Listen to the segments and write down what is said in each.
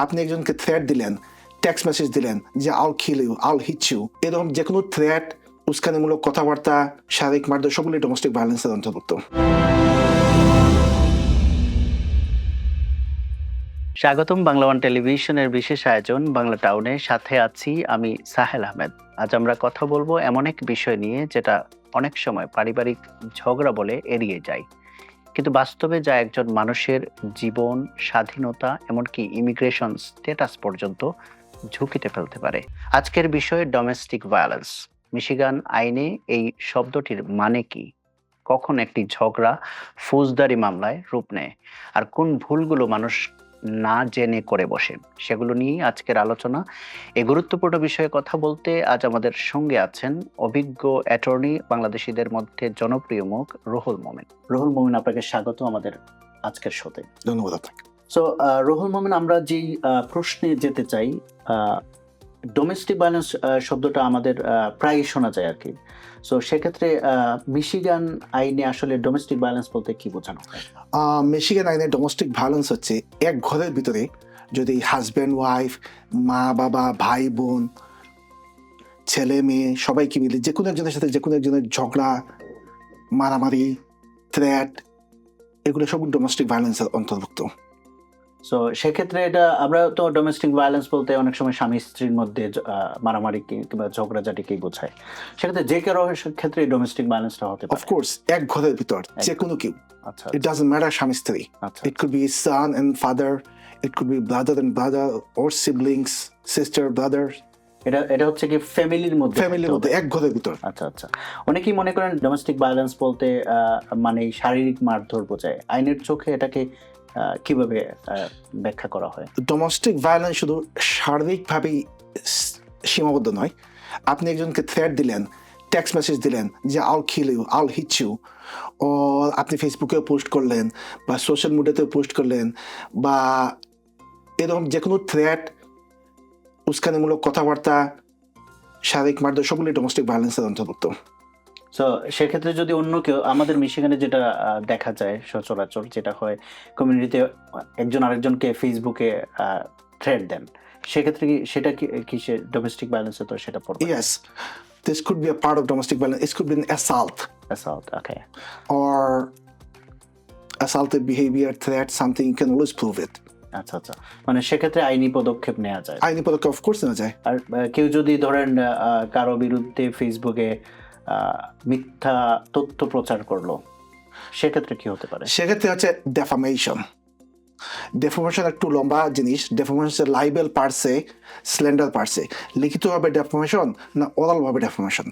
আপনি একজনকে থ্রেট দিলেন, টেক্সট মেসেজ দিলেন যে I'll kill you, I'll hit you, এরকম যে কোনো থ্রেট, উস্কানিমূলক কথাবার্তা, শারীরিক মারধর সবগুলি ডোমেস্টিক ভায়োলেন্সের অন্তর্ভুক্ত। স্বাগতম বাংলা ওয়ান টেলিভিশনের বিশেষ আয়োজন বাংলা টাউনে। সাথে আছি আমি সাহেল আহমেদ। আজ আমরা কথা বলবো এমন এক বিষয় নিয়ে যেটা অনেক সময় পারিবারিক ঝগড়া বলে এড়িয়ে যায়, কিন্তু বাস্তবে যা একজন মানুষের জীবন, স্বাধীনতা, এমনকি ইমিগ্রেশন স্ট্যাটাস পর্যন্ত ঝুঁকিতে ফেলতে পারে। আজকের বিষয় ডোমেস্টিক ভায়োলেন্স। মিশিগান আইনে এই শব্দটির মানে কি, কখন একটি ঝগড়া ফৌজদারি মামলায় রূপ নেয়, আর কোন ভুলগুলো মানুষ না জেনে করে বসে, সেগুলো নিয়ে আজকের আলোচনা। এই গুরুত্বপূর্ণ বিষয়ে কথা বলতে আজ আমাদের সঙ্গে আছেন অভিজ্ঞ অ্যাটর্নি, বাংলাদেশিদের মধ্যে জনপ্রিয় মুখ রুহুল মোমিন। রুহুল মোমিন, আপনাকে স্বাগত আমাদের আজকের শোতে। ধন্যবাদ আপনাকে। সো রুহুল মোমিন, আমরা যেই প্রশ্নে যেতে চাই, ডোমেস্টিক ভায়োলেন্স শব্দটা আমাদের প্রায় শোনা যায় আর কি। সো সেক্ষেত্রে মিশিগান আইনে আসলে ডোমেস্টিক ভায়োলেন্স বলতে কি বোঝানো হয়? মিশিগান আইনে ডোমেস্টিক ভায়োলেন্স হচ্ছে এক ঘরের ভিতরে যদি হাজব্যান্ড ওয়াইফ, মা বাবা, ভাই বোন, ছেলে মেয়ে সবাইকে মিলে যে কোনো একজনের সাথে যে কোনো একজনের ঝগড়া, মারামারি, থ্রেট, এগুলো সব ডোমেস্টিক ভায়োলেন্সের অন্তর্ভুক্ত। সো সেক্ষেত্রে এটা আমরা তো ডোমেস্টিক ভায়োলেন্স বলতে অনেক সময় স্বামী স্ত্রীর মধ্যে মারামারি কিংবা ঝগড়াঝাটিকেই বোঝায়। সেক্ষেত্রে যে কারো ক্ষেত্রে ডোমেস্টিক ভায়োলেন্সটা হতে পারে। অফকোর্স, এক ঘরের ভিতর যে কোনো কেউ, আচ্ছা, ইট ডাজন্ট ম্যাটার স্বামী স্ত্রী, ইট could B son and father, it could be brother and brother or siblings, sister, brother, এটা হচ্ছে কি ফ্যামিলির মধ্যে এক ঘরের ভিতর। আচ্ছা আচ্ছা। অনেকেই মনে করেন ডোমেস্টিক ভায়োলেন্স বলতে মানে শারীরিক মারধর বোঝায়। আইনের চোখে এটাকে কিভাবে ব্যাখ্যা করা হয়? ডোমেস্টিক ভায়োলেন্স শুধু শারীরিকভাবেই সীমাবদ্ধ নয়। আপনি একজনকে থ্রেট দিলেন, টেক্সট মেসেজ দিলেন যে I'll kill you, I'll hit you, ও আপনি ফেসবুকেও পোস্ট করলেন বা সোশ্যাল মিডিয়াতেও পোস্ট করলেন, বা এরকম যে কোনো থ্রেট, উস্কানিমূলক কথাবার্তা, শারীরিক মারধর সবগুলি ডোমেস্টিক ভায়োলেন্সের অন্তর্ভুক্ত। সো সেক্ষেত্রে যদি অন্য কেউ, আমাদের মিশিগানে যেটা দেখা যায় সচরাচর যেটা হয়, কমিউনিটিতে একজন আরেকজনকে ফেসবুকে থ্রেট দেন, সেক্ষেত্রে কি সেটা কি সে ডোমেস্টিক ভায়োলেন্সে তো সেটা পড়বে? Yes, this could be a part of domestic violence. It could be an assault, okay, or assaultive behavior, threat, something. You can always prove it. আচ্ছা আচ্ছা। মানে সেক্ষেত্রে আইনি পদক্ষেপ নেওয়া যায়। আইনি পদক্ষেপ অফকোর্স নেওয়া যায়। আর কেউ যদি ধরেন কারো বিরুদ্ধে ফেসবুকে মিথ্যা তথ্য প্রচার করলো, সেক্ষেত্রে কি হতে পারে? সেক্ষেত্রে হচ্ছে ডেফামেশন। ডেফামেশন একটু লম্বা জিনিস। ডেফামেশন হচ্ছে লাইবেল পার্সে, স্ল্যান্ডার পার্সে। লিখিতভাবে ডেফামেশন না ওরালভাবে ডেফামেশন।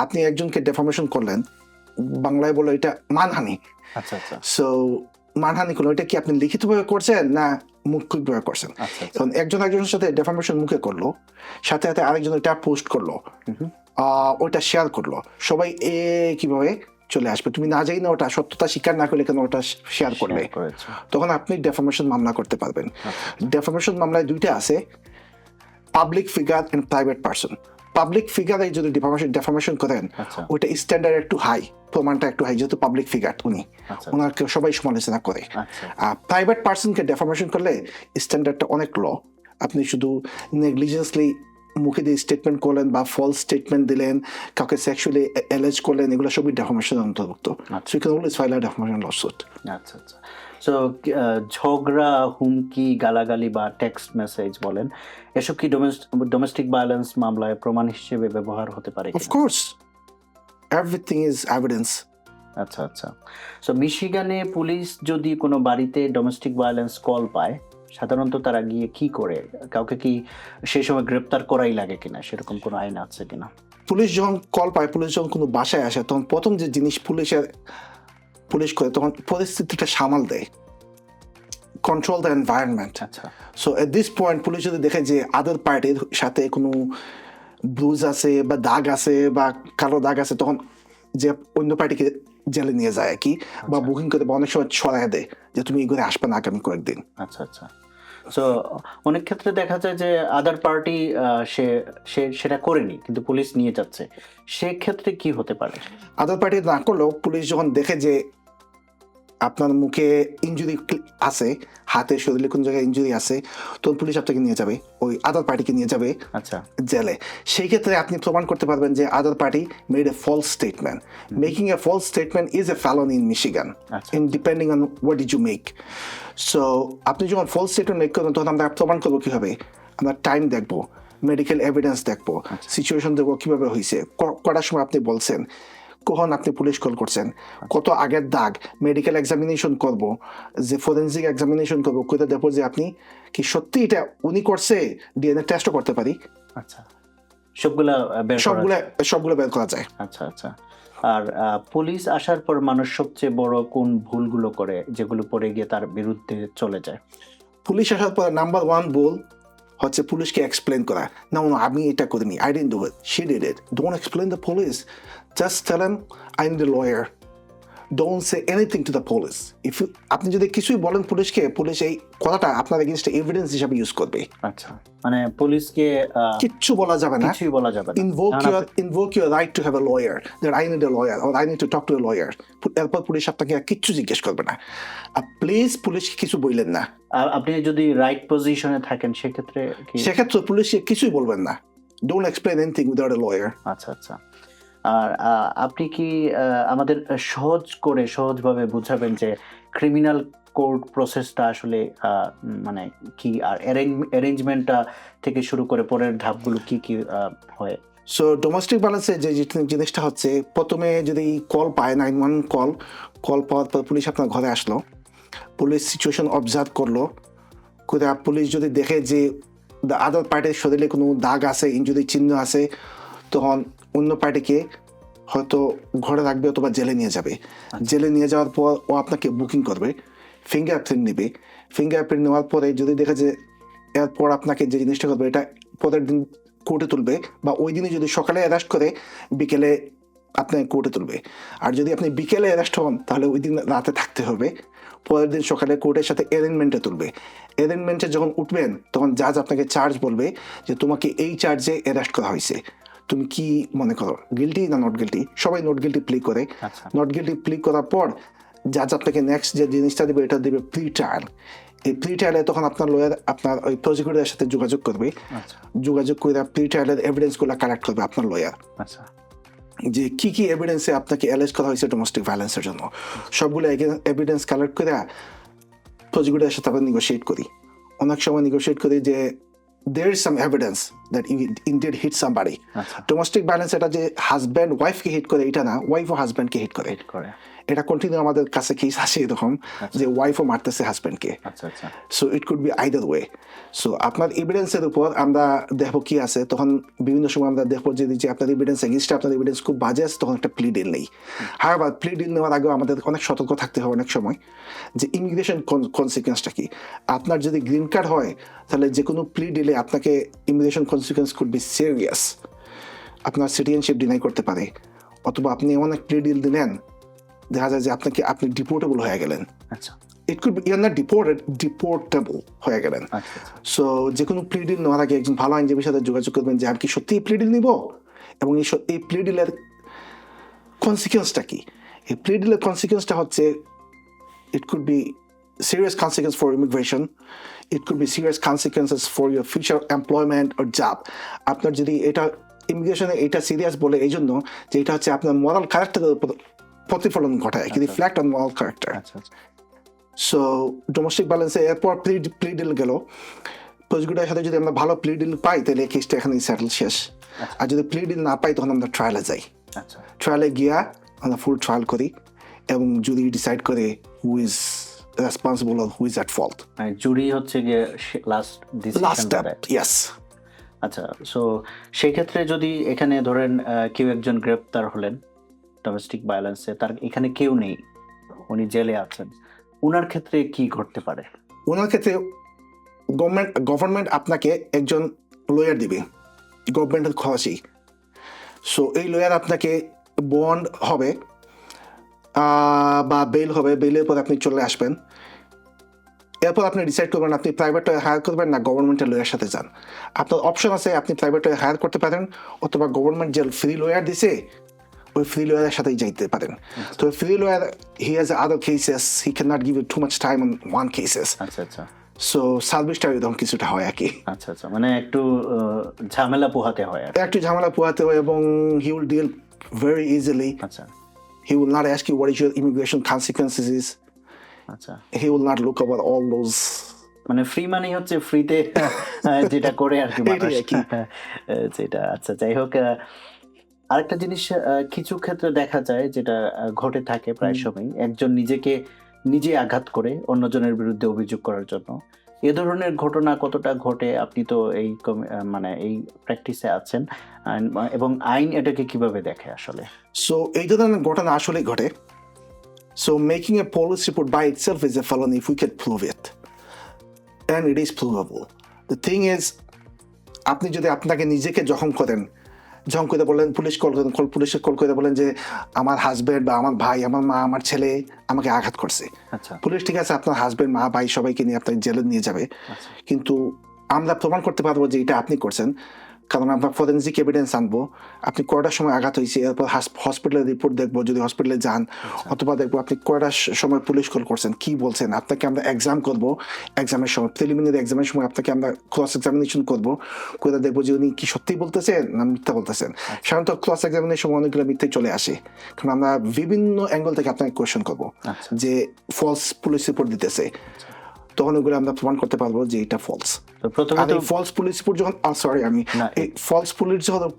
আপনি একজনকে ডেফামেশন করলেন, বাংলায় বলে এটা মানহানি। আচ্ছা আচ্ছা। সো মানহানি করলেন, এটা কি আপনি লিখিতভাবে করছেন না মৌখিকভাবে করছেন? এখন একজন একজনের সাথে ডেফামেশন মুখে করলো, সাথে সাথে আরেকজন এটা পোস্ট করলো, ওটা শেয়ার করলো, সবাই কিভাবে চলে আসবে, তুমি না যাই না ওটা সত্যতা স্বীকার না করলে কেন ওটা শেয়ার করলে, তখন আপনি ডেফামেশন মামলা করতে পারবেন। ডেফামেশন মামলায় দুইটা আছে, public figure and private person. Public ফিগারে যদি ডেফামেশন করেন, ওটা স্ট্যান্ডার্ড একটু হাই, প্রমাণটা একটু হাই, যেহেতু পাবলিক ফিগার উনি, ওনাকে সবাই সমালোচনা করে। আর প্রাইভেট পারসনকে ডেফামেশন করলে স্ট্যান্ডার্ডটা অনেক লো। আপনি শুধু নেগলিজেন্সলি মুখে দিয়ে স্টেটমেন্ট করলেন বা ফলস স্টেটমেন্ট দিলেন, কাউকে সেক্সুয়ালি অ্যালেজ করলেন, এগুলো সবই ডেফামেশনের অন্তর্ভুক্ত। So you can always file a defamation lawsuit. আচ্ছা আচ্ছা। সো ঝগড়া, হুমকি, গালাগালি বা টেক্সট মেসেজ বলেন, এসব কি ডোমেস্টিক ভায়োলেন্স মামলায় প্রমাণ হিসেবে ব্যবহার হতে পারে? Of course, everything is evidence. আচ্ছা আচ্ছা। সো মিশিগানে পুলিশ যদি কোনো বাড়িতে ডোমেস্টিক ভায়োলেন্স কল পায়, সাধারণত তারা গিয়ে কি করে? কাউকে কি সেই সময় গ্রেপ্তার করাই লাগে কিনা, সেরকম কোনো আইন আছে কিনা? পুলিশ যখন কল পায়, পুলিশ যখন কোনো বাসায় আসে, তখন প্রথম যে জিনিস পুলিশ করে, তখন পরিস্থিতিটা সামাল দেয়, কন্ট্রোল দ্য এনভায়রনমেন্ট। আচ্ছা। So at this point police যদি দেখে যে আদার পার্টির সাথে কোনো ব্রুজ আছে বা দাগ আছে বা কালো দাগ আছে, তখন যে অন্য পার্টিকে জেলে নিয়ে যায় কি, বা বুকিং করে, বা অনেক সময় ছড়ায় দেয় যে তুমি এই ঘরে আসবে না আগামী কয়েকদিন। আচ্ছা আচ্ছা। সো অনেক ক্ষেত্রে দেখা যায় যে আদার পার্টি সেটা করেনি, কিন্তু পুলিশ নিয়ে যাচ্ছে, সেক্ষেত্রে কি হতে পারে? আদার পার্টি না করলেও পুলিশ যখন দেখে যে আপনার মুখে ইনজুরি আছে, হাতে শরীরে কোন জায়গায় ইনজুরি আছে, তখন পুলিশ আপনাকে নিয়ে যাবে, ওই আদার পার্টিকে নিয়ে যাবে আচ্ছা জেলে। সেই ক্ষেত্রে আপনি প্রমাণ করতে পারবেন যে other party made a false statement. Making a false statement is a felony in Michigan, in depending on what did you make. So আপনি যখন ফলস স্টেটমেন্ট মেক করবেন তখন আমরা প্রমাণ করবো কীভাবে, আমরা টাইম দেখবো, মেডিকেল এভিডেন্স দেখবো, সিচুয়েশন দেখবো কীভাবে হয়েছে, কটার সময় আপনি বলছেন, কখন আপনি পুলিশ কল করছেন, কত আগের দাগ, মেডিকেল এক্সামিনেশন করব, যে ফরেন্সিক এক্সামিনেশন করবো, কোথাও দেখবো যে আপনি কি সত্যি এটা উনি করছে, ডিএনএ টেস্টও করতে পারি। আচ্ছা, সবগুলো বের করা যায়। আচ্ছা আচ্ছা। আর পুলিশ আসার পর মানুষ সবচেয়ে বড় কোন ভুলগুলো করে যেগুলো পরে গিয়ে তার বিরুদ্ধে চলে যায়? পুলিশ আসার পর নাম্বার 1 ভুল হচ্ছে পুলিশকে এক্সপ্লেন করা, না আমি এটা করিনি, I didn't do it, she did it. Don't explain the police, just tell them I need a lawyer. Don't say anything to the police. আপনি যদি কিছুই বলেন পুলিশকে, পুলিশ এই কথাটা আপনার এগেইনস্টে এভিডেন্স হিসাবে ইউজ করবে। আচ্ছা, মানে পুলিশকে কিচ্ছু বলা যাবে না, কিছুই বলা যাবে না। Invoke your right to have a lawyer, that I need a lawyer or I need to talk to a lawyer. এরপর পুলিশ আপনাকে কিচ্ছু জিজ্ঞেস করবে না। প্লিজ পুলিশকে কিছু বললেন না। আর আপনি যদি রাইট পজিশনে থাকেন সেক্ষেত্রে পুলিশকে কিছুই বলবেন না। Don't explain anything without a lawyer. আচ্ছা আচ্ছা। আর আপনি কি আমাদের সহজভাবে বুঝাবেন যে ক্রিমিনাল কোর্ট প্রসেসটা আসলে মানে কি, আর অ্যারেঞ্জমেন্টটা থেকে শুরু করে পরের ধাপগুলো কি কি হয়? সো ডোমেস্টিক ভায়োলেন্সে যে জিনিসটা হচ্ছে, প্রথমে যদি কল পায়, 911 কল পাওয়ার পর পুলিশ আপনার ঘরে আসলো, পুলিশ সিচুয়েশন অবজার্ভ করলো, পুলিশ যদি দেখে যে আদার পার্টির শরীরে কোনো দাগ আছে, ইনজুরি চিহ্ন আছে, তখন অন্য পার্টিকে হয়তো ঘরে রাখবে অথবা জেলে নিয়ে যাবে। জেলে নিয়ে যাওয়ার পর ও আপনাকে বুকিং করবে, ফিঙ্গারপ্রিন্ট নেবে। ফিঙ্গারপ্রিন্ট নেওয়ার পরে যদি দেখে যে এরপর আপনাকে যে জিনিসটা করবে এটা পরের দিন কোর্টে তুলবে, বা ওই দিনে যদি সকালে অ্যারেস্ট করে বিকেলে আপনাকে কোর্টে তুলবে। আর যদি আপনি বিকেলে অ্যারেস্ট হন তাহলে ওই দিন রাতে থাকতে হবে, পরের দিন সকালে কোর্টের সাথে অ্যারেঞ্জমেন্টে তুলবে। অ্যারেঞ্জমেন্টে যখন উঠবেন তখন জাজ আপনাকে চার্জ বলবে যে তোমাকে এই চার্জে অ্যারেস্ট করা হয়েছে, তুমি কি মনে করো, গিলটি না নট গিলটি? সবাই নট গিলটি প্লি করে। নট গিলটি প্লি করার পর জাজ আপনাকে নেক্সট যে জিনিসটা দেবে এটা দেবে প্রি ট্রায়াল। এই প্রি ট্রায়ালে তখন আপনার লয়ার আপনার ওই প্রসিকিউটরের সাথে যোগাযোগ করবে, যোগাযোগ করে প্রি ট্রায়ালের এভিডেন্সগুলো কালেক্ট করবে আপনার লয়ার, যে কি কি এভিডেন্সে আপনাকে অ্যারেস্ট করা হয়েছে ডোমেস্টিক ভায়োলেন্সের জন্য। সবগুলো এভিডেন্স কালেক্ট করে প্রসিকিউটরের সাথে আমরা নেগোশিয়েট করি। অনেক সময় নেগোশিয়েট করি যে there is some evidence that you indeed hit somebody. Domestic violence এটা যে হাজব্যান্ড ওয়াইফকে হিট করে এটা না, ওয়াইফও হাজব্যান্ডকে হিট করে। এটা কন্টিনিউ আমাদের কাছে কেস আসে এরকম যে ওয়াইফও মারতেছে হাজব্যান্ডকে। So it could B either way. So আপনার এভিডেন্সের উপর আমরা দেখবো কি আছে, তখন বিভিন্ন সময় আমরা দেখবো যে আপনার এভিডেন্স এগেইনস্টে আপনার এভিডেন্স খুব বাজে আছে, তখন একটা প্লি ডিল নেই। হাওয়ার প্লি ডিল নেওয়ার আগেও আমাদের অনেক সতর্ক থাকতে হয় অনেক সময় যে ইমিগ্রেশন কনসিকুয়েন্সটা কি। আপনার যদি গ্রিন কার্ড হয় তাহলে যে কোনো প্লি ডিলে আপনাকে immigration consequence could be serious. আপনার সিটিজেনশিপ ডিনাই করতে পারে, অথবা আপনি এমন এক প্লি ডিল দিলেন দেখা যায় যে আপনি ডিপোর্টেবল হয়ে গেলেন। It could be your not deportable হয়ে গেলেন। সো যে কোনো প্লি ডিল নেওয়ার আগে একজন ভালো আইনজীবীর সাথে যোগাযোগ করবেন যে আমি কি সত্যিই প্লি ডিল নিব, এবং এই প্লি ডিলের কনসিকুয়েন্সটা কি। এই প্লি ডিলের কনসিকুয়েন্সটা হচ্ছে it could be serious consequence for immigration, it could be serious consequences for your future employment or job. আপনার যদি এটা ইমিগ্রেশনে এটা সিরিয়াস বলে এই জন্য যে এটা হচ্ছে আপনার মরাল ক্যারেক্টারের উপর প্রতিফলন ঘটায়, কি reflect on moral character. So domestic ভায়োলেন্সে এরপর প্লি ডিল গেল, প্রসিকিউটরের সাথে যদি আমরা ভালো প্লি ডিল পাই তাহলে কেসটা এখানেই সেটেল শেষ। আর যদি প্লি ডিল না পাই তখন আমরা ট্রায়ালে যাই। ট্রায়ালে গিয়া আমরা ফুল ট্রায়াল করি এবং জুরি ডিসাইড করে who is responsible or who is at fault. Jury হচ্ছে গিয়ে লাস্ট স্টেপ। ইয়েস। আচ্ছা, সো সেই ক্ষেত্রে যদি এখানে ধরেন কেউ একজন গ্রেপ্তার হলেন ডোমেস্টিক ভায়োলেন্সে, তার এখানে কেউ নেই, উনি জেলে আছেন, ওনার ক্ষেত্রে কি ঘটতে পারে? ওনার ক্ষেত্রে গভর্নমেন্ট আপনাকে একজন লয়ার দিবে, গভর্নমেন্টের খরচই। সো এই লয়ার আপনাকে বন্ড হবে বা বেল হবে, বেলের পর আপনি চলে আসবেন। এরপর আপনি ডিসাইড করবেন আপনি প্রাইভেট লয়ার হায়ার করবেন না গভর্নমেন্টের লয়ার সাথে যান। আপনার অপশন আছে, আপনি প্রাইভেট লয়ার হায়ার করতে পারেন, অথবা গভর্নমেন্ট যে ফ্রি লয়ার দিছে ওই ফ্রি লয়ারের সাথেই যাইতে পারেন। তো free lawyer he has other cases, he can not give you too much time on one cases. আচ্ছা আচ্ছা সো সার্ভিসটা এরকম কিছুটা হয় আর কি। আচ্ছা আচ্ছা, মানে একটু ঝামেলা পোহাতে হয় আর কি। একটু ঝামেলা পোহাতে হয় এবং he will deal very easily. আচ্ছা He will not ask you what is your immigration consequences is. আচ্ছা, He will not look over all those. মানে ফ্রি মানে হচ্ছে ফ্রিতে যেটা করে আর কি মানুষ, এটাই আর কি। যেটা। আচ্ছা, যাই হোক, আরেকটা জিনিস কিছু ক্ষেত্রে দেখা যায় যেটা ঘটে থাকে প্রায় সময়, একজন নিজেকে নিজে আঘাত করে অন্যজনের বিরুদ্ধে অভিযোগ করার জন্য। এ ধরনের ঘটনা কতটা ঘটে? আপনি তো এই মানে এই প্র্যাকটিসে আছেন, এবং আইন এটাকে কিভাবে দেখে আসলে? So এই ধরনের ঘটনা আসলেই ঘটে। So making a police report by itself is a felony if we can prove it. And it is provable. The thing is, আপনি যদি আপনাকে নিজেকে জখম করে বলেন, পুলিশে কল করে বলেন যে আমার হাজবেন্ড বা আমার ভাই, আমার মা, আমার ছেলে আমাকে আঘাত করছে। আচ্ছা, পুলিশ ঠিক আছে আপনার হাজবেন্ড, মা, ভাই সবাইকে নিয়ে আপনাকে জেলে নিয়ে যাবে, কিন্তু আমরা প্রমাণ করতে পারবো যে এটা আপনি করছেন, কারণ আমরা ফরেনসিক এভিডেন্স আনবো, আপনি কয়টার সময় আঘাত হয়েছে, এরপর হসপিটালের রিপোর্ট দেখবো, যদি হসপিটালে যান, অথবা দেখবো আপনি কয়টার সময় পুলিশ কল করছেন, কি বলছেন, আপনাকে আমরা এক্সাম করবো, এক্সামের সময় প্রিলিমিনারি এক্সামের সময় আপনাকে আমরা ক্রস এক্সামিনেশন করবো, করে দেখবো যে উনি কি সত্যি বলতেছেন না মিথ্যা বলতেছেন। সাধারণত ক্রস এক্সামিনেশন সময় অনেকগুলো মিথ্যাই চলে আসে, কারণ আমরা বিভিন্ন অ্যাঙ্গেল থেকে আপনাকে কোয়েশ্চেন করবো যে ফলস পুলিশ রিপোর্ট দিতেছে, তখন ওগুলো আমরা প্রমাণ করতে পারবো যে এটা ফলস। ফলস পুলিশ রিপোর্ট যখন ফলস পুলিশ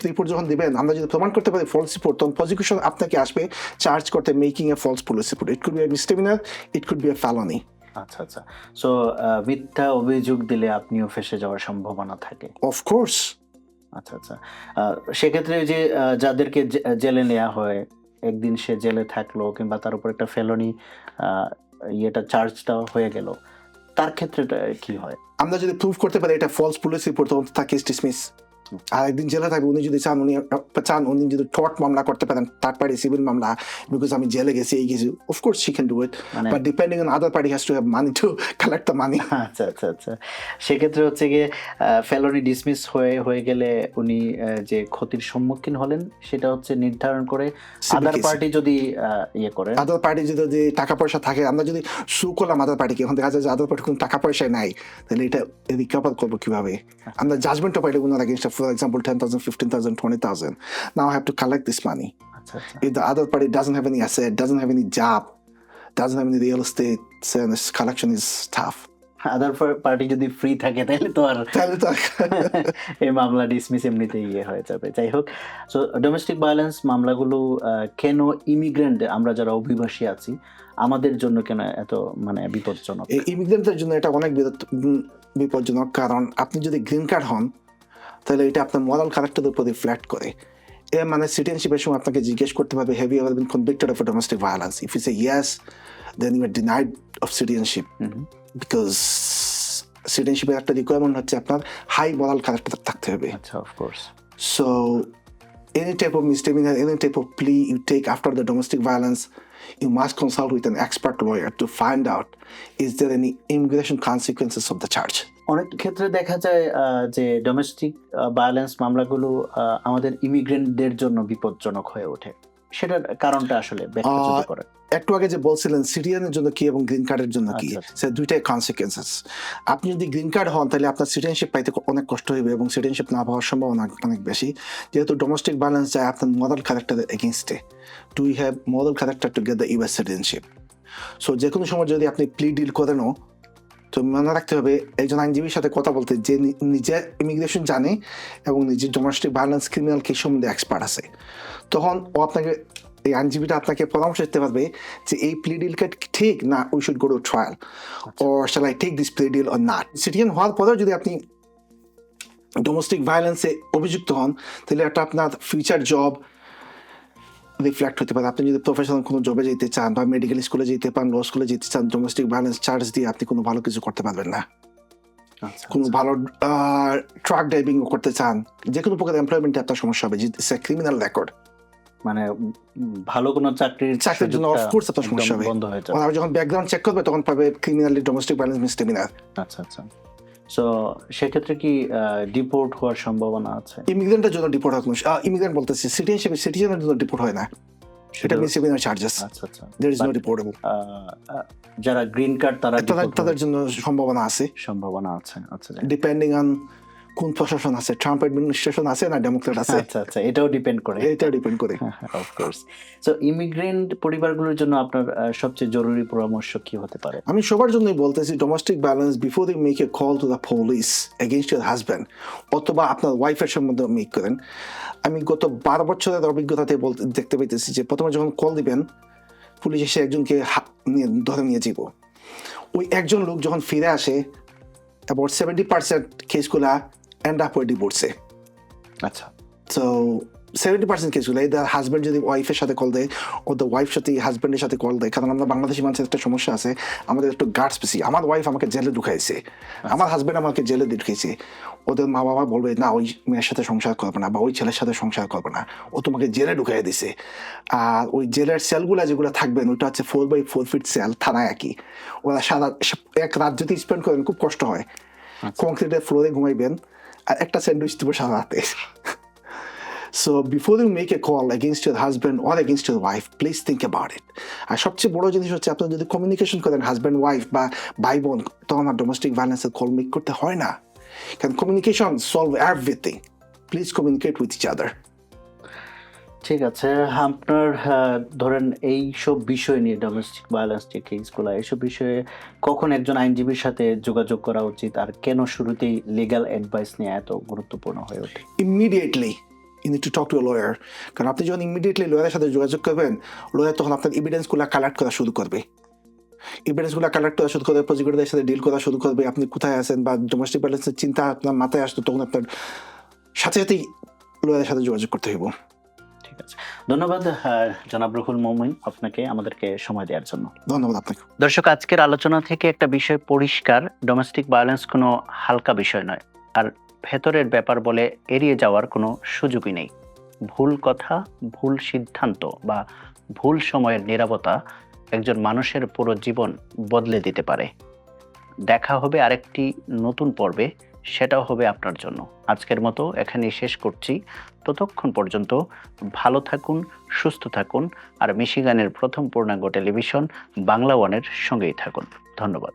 রিপোর্ট যখন দিবেন, আমরা যদি প্রমাণ করতে পারি ফলস রিপোর্ট, তখন প্রসিকিউশন আপনাকে আসবে চার্জ করতে making a false police report. It could be a misdemeanor, it could be a felony. আচ্ছা আচ্ছা, সো মিথ্যা অভিযোগ দিলে আপনিও ফেঁসে যাওয়ার সম্ভাবনা থাকে। অফকোর্স। আচ্ছা আচ্ছা, সেক্ষেত্রে যে যাদেরকে জেলে নেওয়া হয়, একদিন সে জেলে থাকলো কিংবা তার উপর একটা ফেলনি চার্জটা হয়ে গেল, তার ক্ষেত্রে কি হয়? আমরা যদি প্রুভ করতে পারি এটা ফলস পুলিশ রিপোর্ট, তখন তার কেস ডিসমিস। আর একদিন জেলে থাকবে, উনি যদি উনি যদি টর্ট মামলা করতে পারেন, থার্ড পার্টি সিভিল মামলা, বিকজ আমি জেলে গেছি এই গেছি, of course she can do it, but depending on other party has to have money to collect the money. আচ্ছা আচ্ছা আচ্ছা, সেক্ষেত্রে হচ্ছে গিয়ে ফেলনি ডিসমিস হয়ে গেলে উনি যে ক্ষতির সম্মুখীন হলেন সেটা হচ্ছে নির্ধারণ করে আদার পার্টি যদি করে, আদার পার্টি যদি টাকা পয়সা থাকে, আমরা যদি সু করলাম আদার পার্টিকে, এখন দেখা যায় যে আদার পার্টি কোনো টাকা পয়সা নাই, তাহলে এটা রিকভার করবো কিভাবে? আমরা জাজমেন্টও পাইলে উনার against, for example, 10,000, 15,000, 20,000. Now I have to collect this money. If the other party doesn't have any asset, doesn't have any job, doesn't have any real estate, then this collection is tough. Other party যদি free থাকে তাহলে তো আর এই মামলা dismiss এমনিতেই হয়ে যাবে। যাই হোক, সো ডোমেস্টিক ভায়োলেন্স মামলাগুলো কেন ইমিগ্রেন্ট, আমরা যারা অভিবাসী আছি, আমাদের জন্য কেন এত মানে বিপজ্জনক? ইমিগ্রেন্টদের জন্য এটা অনেক বিপজ্জনক, কারণ আপনি যদি গ্রিন কার্ড হন তাহলে এটা আপনার মরাল ক্যারেক্টারের উপর রিফ্লেক্ট করে। এর মানে সিটিজেনশিপের সময় আপনাকে জিজ্ঞেস করতে পারবে, have you ever been convicted of domestic violence? If you say yes, then you are denied of citizenship, because সিটিজেনশিপের একটা রিকোয়ারমেন্ট হচ্ছে আপনার হাই মরাল ক্যারেক্টার থাকতে হবে। আচ্ছা, of course. So any type of misdemeanor, any type of plea you take after the domestic violence, you must consult with an expert lawyer to find out is there any immigration consequences of the charge. অনেক ক্ষেত্রে দেখা যায় যে domestic violence মামলাগুলো আমাদের ইমিগ্রেন্টদের জন্য বিপজ্জনক হয়ে ওঠে, সেটার কারণটা আসলে ব্যাখ্যা যদি করেন। একটু আগে যে বলছিলেন সিটিজেনের জন্য কি এবং গ্রিন কার্ডের জন্য কি, সে দুইটাই কনসিকুয়েন্সেস। আপনি যদি গ্রিন কার্ড হন তাহলে আপনার সিটিজেনশিপ পাইতে অনেক কষ্ট হবে এবং সিটিজেনশিপ না পাওয়ার সম্ভাবনা অনেক বেশি, যেহেতু ডোমেস্টিক ভায়োলেন্স যায় আপনার মরাল ক্যারেক্টারের এগেইনস্টে। Do you have moral character to get the US citizenship? So যে কোনো সময় যদি আপনি প্লি ডিল করেনও, তো মনে রাখতে হবে একজন আইনজীবীর সাথে কথা বলতে যে নিজে ইমিগ্রেশন জানে এবং নিজের ডোমেস্টিক ভায়োলেন্স ক্রিমিনাল কেস সম্বন্ধে এক্সপার্ট আছে, তখন ও আপনাকে, এই আইনজীবীটা আপনাকে পরামর্শ দিতে পারবে যে এই প্লি ডিলটা ঠিক না, we should go to trial, or shall I take this plea deal or not. Citizen হওয়ার পরেও যদি আপনি ডোমেস্টিক ভায়োলেন্সে অভিযুক্ত হন, তাহলে একটা আপনার ফিউচার জব রিফ্লেক্ট হতে পারে। আপনি যদি প্রফেশনাল কোনো জবে যেতে চান বা মেডিকেল স্কুলে যেতে পান, ল স্কুলে যেতে চান, ডোমেস্টিক ভায়োলেন্স চার্জ দিয়ে আপনি কোনো ভালো কিছু করতে পারবেন না। কোনো ভালো ট্রাক ড্রাইভিং করতে চান, যে কোনো প্রকার এমপ্লয়মেন্টে আপনার সমস্যা হবে, ক্রিমিনাল রেকর্ড, মানে ভালো কোনো চাকরির জন্য অফকোর্স আপনার সমস্যা হবে, বন্ধ হয়ে যাবে। আর যখন ব্যাকগ্রাউন্ড চেক করবে তখন পাবে ক্রিমিনালি ডোমেস্টিক ভায়োলেন্স মিসডিমিনার। আচ্ছা আচ্ছা, সো সেক্ষেত্রে কি ডিপোর্ট হওয়ার সম্ভাবনা আছে? ইমিগ্রেন্টের জন্য ডিপোর্ট হয়, ইমিগ্রেন্ট বলতেছি সিটিজেনের জন্য ডিপোর্ট হয় না, সেটা মিসিভিনার চার্জেস। আচ্ছা আচ্ছা, দেয়ার ইজ নো ডিপোর্টেবল। যারা গ্রিন কার্ড তারা তাদের জন্য সম্ভাবনা আছে। আচ্ছা, ডিপেন্ডিং অন কোন প্রশাসন আছে, ট্রাম্প অ্যাডমিনিস্ট্রেশন আছে না ডেমোক্রেট আছে। আচ্ছা, এটাও ডিপেন্ড করে। Of course. সো ইমিগ্রেন্ট পরিবারগুলোর জন্য আপনার সবচেয়ে জরুরি পরামর্শ কি হতে পারে? আমি সবার জন্যই বলতেছি, domestic violence before they make a call to the police against your husband অথবা আপনার ওয়াইফের সম্বন্ধে মেক করেন। আমি গত 12 বছরের অভিজ্ঞতাতে দেখতে পাইতেছি যে প্রথমে যখন কল দিবেন, পুলিশ এসে একজনকে ধরে নিয়ে যাব, ওই একজন লোক যখন ফিরে আসে, অ্যাবাউট 70% কেসগুলা এন্ড আপ উইথ ডিভোর্সে। আচ্ছা, সো 70% কেসগুলো এদের হাজব্যান্ড যদি ওয়াইফের সাথে কল দেয়, ওদের ওয়াইফ সাথে হাজব্যান্ডের সাথে কল দেয়। কারণ আমরা বাংলাদেশি মানুষের একটা সমস্যা আছে, আমাদের একটু গার্ডস বেশি। আমার ওয়াইফ আমাকে জেলে ঢুকাইছে, আমার হাজব্যান্ড আমাকে জেলে ঢুকিয়েছে, ওদের মা বাবা বলবে না ওই মেয়ের সাথে সংসার করবে না বা ওই ছেলের সাথে সংসার করবে না, ও তোমাকে জেলে ঢুকাই দিছে। আর ওই জেলের সেলগুলা যেগুলো থাকবেন ওইটা হচ্ছে 4x4 ফিট সেল, থানায় একই। ওরা সারা এক রাত যদি স্পেন্ড করেন খুব কষ্ট হয়, কংক্রিটের ফ্লোরে ঘুমাইবেন আর একটা স্যান্ডউইচ দেবো সারা রাতে। So before you make a call against your husband or against your wife, please think about it. আর সবচেয়ে বড় জিনিস হচ্ছে আপনারা যদি কমিউনিকেশন করেন হাজব্যান্ড ওয়াইফ বা ভাই বোন, তখন আর ডোমেস্টিক ভায়োলেন্সের কল মেক করতে হয় না, কারণ communication solve everything. Please communicate with each other. ঠিক আছে, আপনার ধরেন এই সব বিষয় নিয়ে ডোমেস্টিক ভায়োলেন্স যে কেসগুলো, এইসব বিষয়ে কখন একজন আইনজীবীর সাথে যোগাযোগ করা উচিত আর কেন শুরুতেই লিগ্যাল অ্যাডভাইস নিয়ে এত গুরুত্বপূর্ণ হয়ে ওঠে? Immediately you need to talk to a lawyer, কারণ আপনি যখন ইমিডিয়েটলি লয়ারের সাথে যোগাযোগ করবেন, লয়ার তখন আপনার এভিডেন্সগুলো কালেক্ট করা শুরু করবে, প্রসিকিউটরদের সাথে ডিল করা শুরু করবে, আপনি কোথায় আছেন বা ডোমেস্টিক ভায়োলেন্সের চিন্তা আপনার মাথায় আসতো, তখন আপনার সাথে সাথেই লয়ারের সাথে যোগাযোগ করতে হইব। ঠিক আছে, ধন্যবাদ জনাব রুহুল মুমিন আপনাকে আমাদেরকে সময় দেওয়ার জন্য। ধন্যবাদ আপনাকে। দর্শক, আজকের আলোচনা থেকে একটা বিষয় পরিষ্কার, ডোমেস্টিক ভায়োলেন্স কোনো হালকা বিষয় নয়, আর ভেতরের ব্যাপার বলে এড়িয়ে যাওয়ার কোনো সুযোগই নেই। ভুল কথা, ভুল সিদ্ধান্ত বা ভুল সময়ের নীরবতা একজন মানুষের পুরো জীবন বদলে দিতে পারে। দেখা হবে আরেকটি নতুন পর্বে, সেটাও হবে আপনার জন্য। আজকের মতো এখানেই শেষ করছি। ততক্ষণ পর্যন্ত ভালো থাকুন, সুস্থ থাকুন, আর মিশিগানের প্রথম পূর্ণাঙ্গ টেলিভিশন বাংলা ওয়ানের সঙ্গেই থাকুন। ধন্যবাদ।